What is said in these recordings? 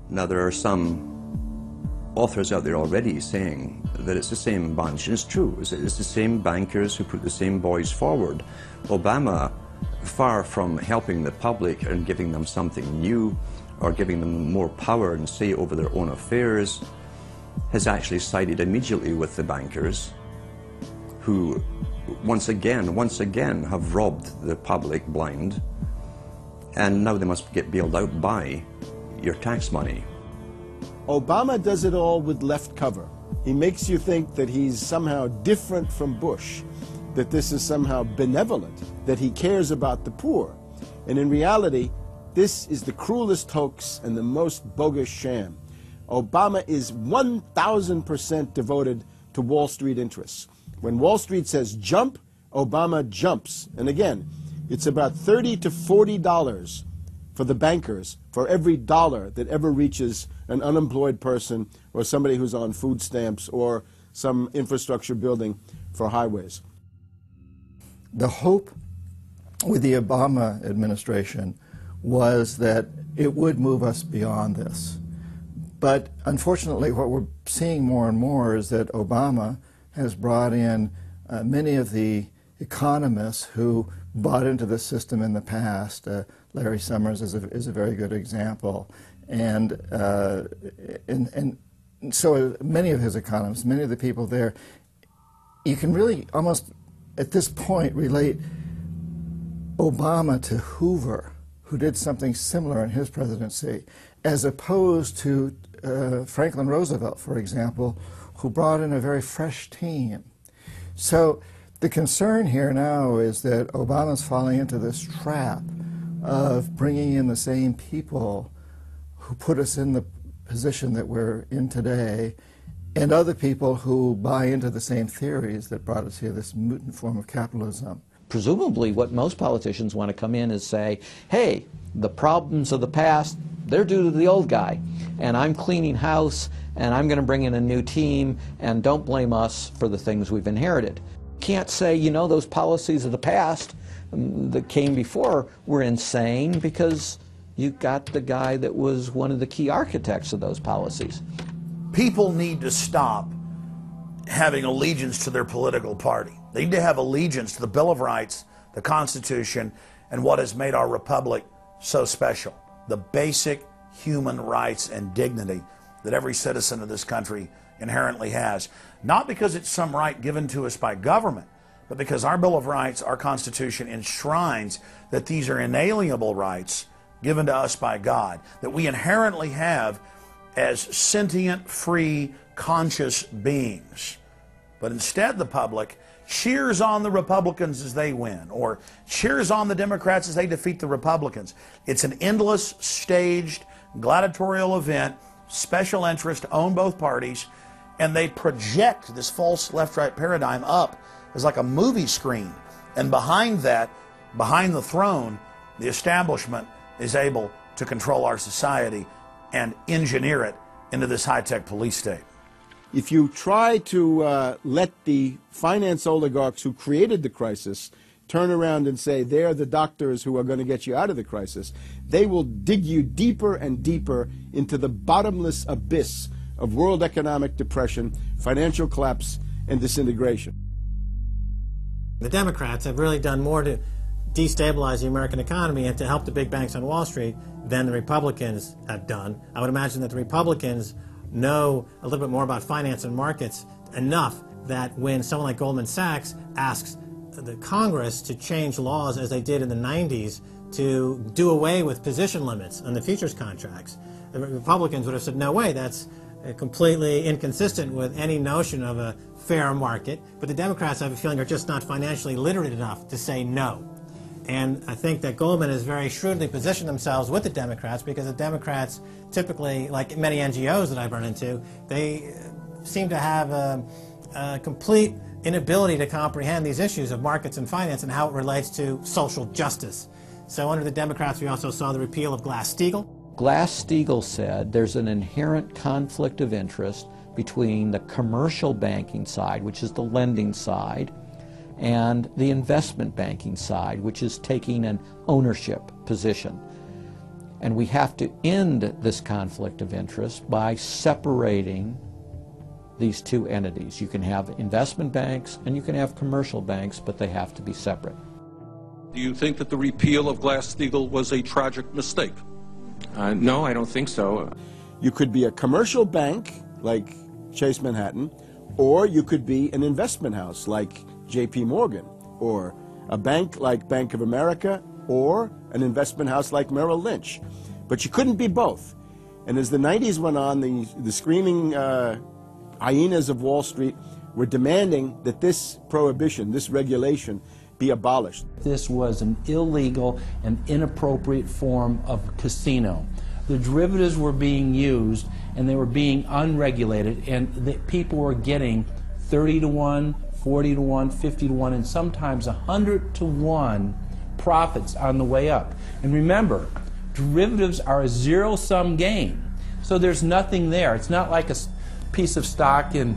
Now, there are some authors out there already saying that it's the same bunch, and it's true. It's the same bankers who put the same boys forward. Obama, far from helping the public and giving them something new or giving them more power and say over their own affairs, has actually sided immediately with the bankers who once again have robbed the public blind, and now they must get bailed out by your tax money. Obama does it all with left cover. He makes you think that he's somehow different from Bush, that this is somehow benevolent, that he cares about the poor. And in reality, this is the cruelest hoax and the most bogus sham. Obama is 1,000% devoted to Wall Street interests. When Wall Street says jump, Obama jumps. And again, it's about $30 to $40 for the bankers for every dollar that ever reaches an unemployed person or somebody who's on food stamps or some infrastructure building for highways. The hope with the Obama administration was that it would move us beyond this. But unfortunately, what we're seeing more and more is that Obama has brought in many of the economists who bought into the system in the past. Larry Summers is a very good example. And so many of his economists, many of the people there, you can really almost at this point relate Obama to Hoover, who did something similar in his presidency, as opposed to Franklin Roosevelt, for example, who brought in a very fresh team. So the concern here now is that Obama's falling into this trap of bringing in the same people who put us in the position that we're in today, and other people who buy into the same theories that brought us here, this mutant form of capitalism. Presumably what most politicians want to come in is say, hey, the problems of the past, they're due to the old guy, and I'm cleaning house, and I'm going to bring in a new team, and don't blame us for the things we've inherited. Can't say, you know, those policies of the past that came before were insane, because you got the guy that was one of the key architects of those policies. People need to stop having allegiance to their political party. They need to have allegiance to the Bill of Rights, the Constitution, and what has made our republic so special. The basic human rights and dignity that every citizen of this country inherently has. Not because it's some right given to us by government, but because our Bill of Rights, our Constitution, enshrines that these are inalienable rights given to us by God, that we inherently have as sentient, free, conscious beings. But instead the public cheers on the Republicans as they win, or cheers on the Democrats as they defeat the Republicans. It's an endless, staged, gladiatorial event, special interest own both parties, and they project this false left-right paradigm up as like a movie screen. And behind that, behind the throne, the establishment is able to control our society and engineer it into this high-tech police state. If you try to let the finance oligarchs who created the crisis turn around and say they're the doctors who are going to get you out of the crisis, they will dig you deeper and deeper into the bottomless abyss of world economic depression, financial collapse, and disintegration. The Democrats have really done more to destabilize the American economy and to help the big banks on Wall Street than the Republicans have done. I would imagine that the Republicans know a little bit more about finance and markets enough that when someone like Goldman Sachs asks the Congress to change laws as they did in the 90s to do away with position limits on the futures contracts, the Republicans would have said, no way, that's completely inconsistent with any notion of a fair market. But the Democrats, I have a feeling, are just not financially literate enough to say no. And I think that Goldman has very shrewdly positioned themselves with the Democrats, because the Democrats typically, like many NGOs that I've run into, they seem to have a complete inability to comprehend these issues of markets and finance and how it relates to social justice. So under the Democrats, we also saw the repeal of Glass-Steagall. Glass-Steagall said there's an inherent conflict of interest between the commercial banking side, which is the lending side, and the investment banking side, which is taking an ownership position. And we have to end this conflict of interest by separating these two entities. You can have investment banks and you can have commercial banks, but they have to be separate. Do you think that the repeal of Glass-Steagall was a tragic mistake? No, I don't think so. You could be a commercial bank like Chase Manhattan, or you could be an investment house like J.P. Morgan, or a bank like Bank of America, or an investment house like Merrill Lynch. But you couldn't be both. And as the 90s went on, the screaming hyenas of Wall Street were demanding that this prohibition, this regulation, be abolished. This was an illegal and inappropriate form of casino. The derivatives were being used and they were being unregulated, and the people were getting 30 to 1, 40 to 1, 50 to 1, and sometimes 100 to 1 profits on the way up. And remember, derivatives are a zero-sum game, so there's nothing there. It's not like a piece of stock in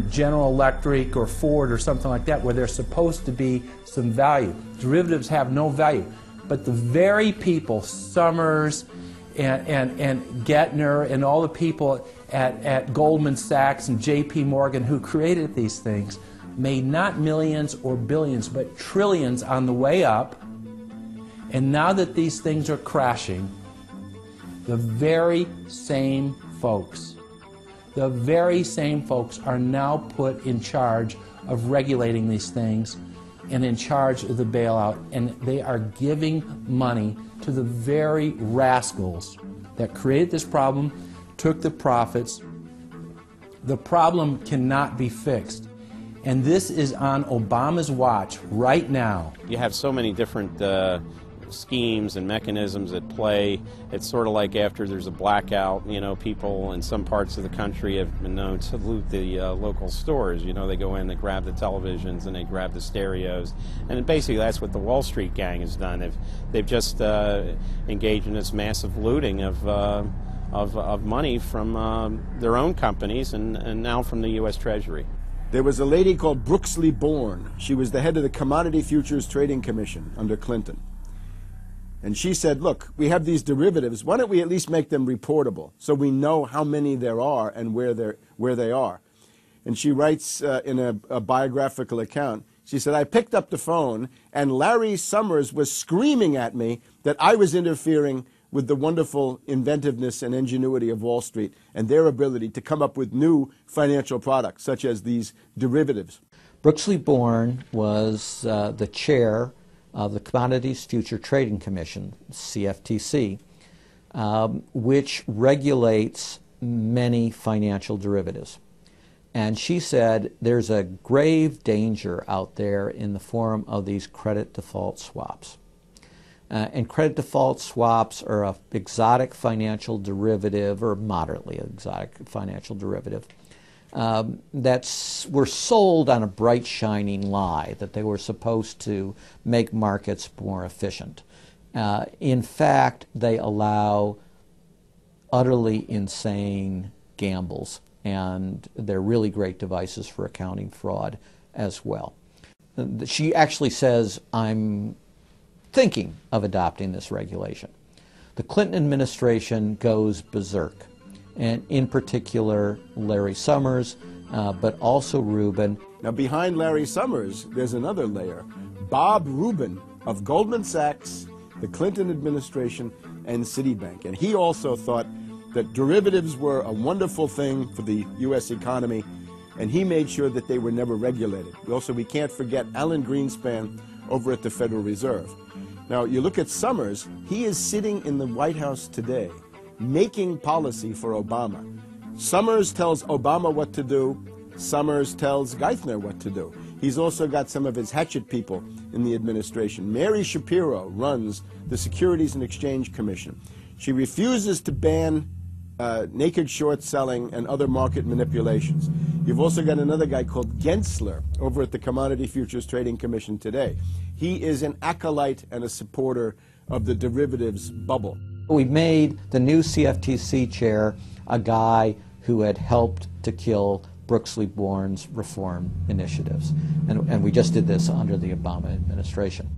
General Electric or Ford or something like that where there's supposed to be some value. Derivatives have no value. But the very people, Summers and Gettner and all the people at Goldman Sachs and J.P. Morgan who created these things, made not millions or billions but trillions on the way up. And now that these things are crashing, the very same folks are now put in charge of regulating these things and in charge of the bailout, and they are giving money to the very rascals that created this problem, took the profits. The problem cannot be fixed. And this is on Obama's watch right now. You have so many different schemes and mechanisms at play. It's sort of like after there's a blackout, you know, people in some parts of the country have been known to loot the local stores. You know, they go in, they grab the televisions, and they grab the stereos. And basically that's what the Wall Street gang has done. They've just engaged in this massive looting of money from their own companies and now from the U.S. Treasury. There was a lady called Brooksley Born. She was the head of the Commodity Futures Trading Commission under Clinton. And she said, look, we have these derivatives. Why don't we at least make them reportable so we know how many there are and where they are? And she writes in a biographical account, she said, I picked up the phone and Larry Summers was screaming at me that I was interfering with the wonderful inventiveness and ingenuity of Wall Street and their ability to come up with new financial products, such as these derivatives. Brooksley Born was the chair of the Commodities Future Trading Commission, CFTC, which regulates many financial derivatives. And she said there's a grave danger out there in the form of these credit default swaps. And credit default swaps are an exotic financial derivative, or moderately exotic financial derivative, were sold on a bright, shining lie that they were supposed to make markets more efficient. In fact, they allow utterly insane gambles, and they're really great devices for accounting fraud as well. She actually says, I'm thinking of adopting this regulation. The Clinton administration goes berserk, and in particular Larry Summers, but also Rubin. Now behind Larry Summers, there's another layer. Bob Rubin of Goldman Sachs, the Clinton administration, and Citibank. And he also thought that derivatives were a wonderful thing for the U.S. economy, and he made sure that they were never regulated. Also, we can't forget Alan Greenspan over at the Federal Reserve. Now, you look at Summers, he is sitting in the White House today, making policy for Obama. Summers tells Obama what to do. Summers tells Geithner what to do. He's also got some of his hatchet people in the administration. Mary Shapiro runs the Securities and Exchange Commission. She refuses to ban naked short selling and other market manipulations. You've also got another guy called Gensler over at the Commodity Futures Trading Commission today. He is an acolyte and a supporter of the derivatives bubble. We made the new CFTC chair a guy who had helped to kill Brooksley Born's reform initiatives. And we just did this under the Obama administration.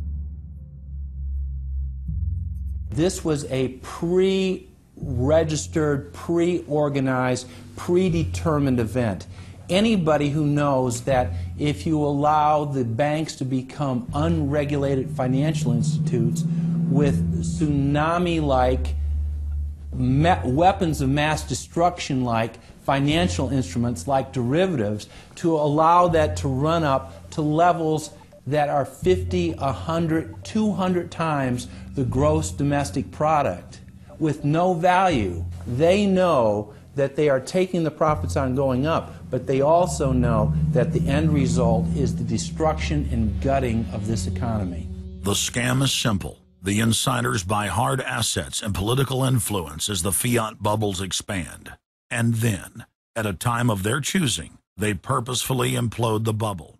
This was a pre-registered, pre-organized, predetermined event. Anybody who knows that if you allow the banks to become unregulated financial institutes with tsunami-like weapons of mass destruction like financial instruments like derivatives, to allow that to run up to levels that are 50, 100, 200 times the gross domestic product with no value. They know that they are taking the profits on going up, but they also know that the end result is the destruction and gutting of this economy. The scam is simple. The insiders buy hard assets and political influence as the fiat bubbles expand. And then, at a time of their choosing, they purposefully implode the bubble.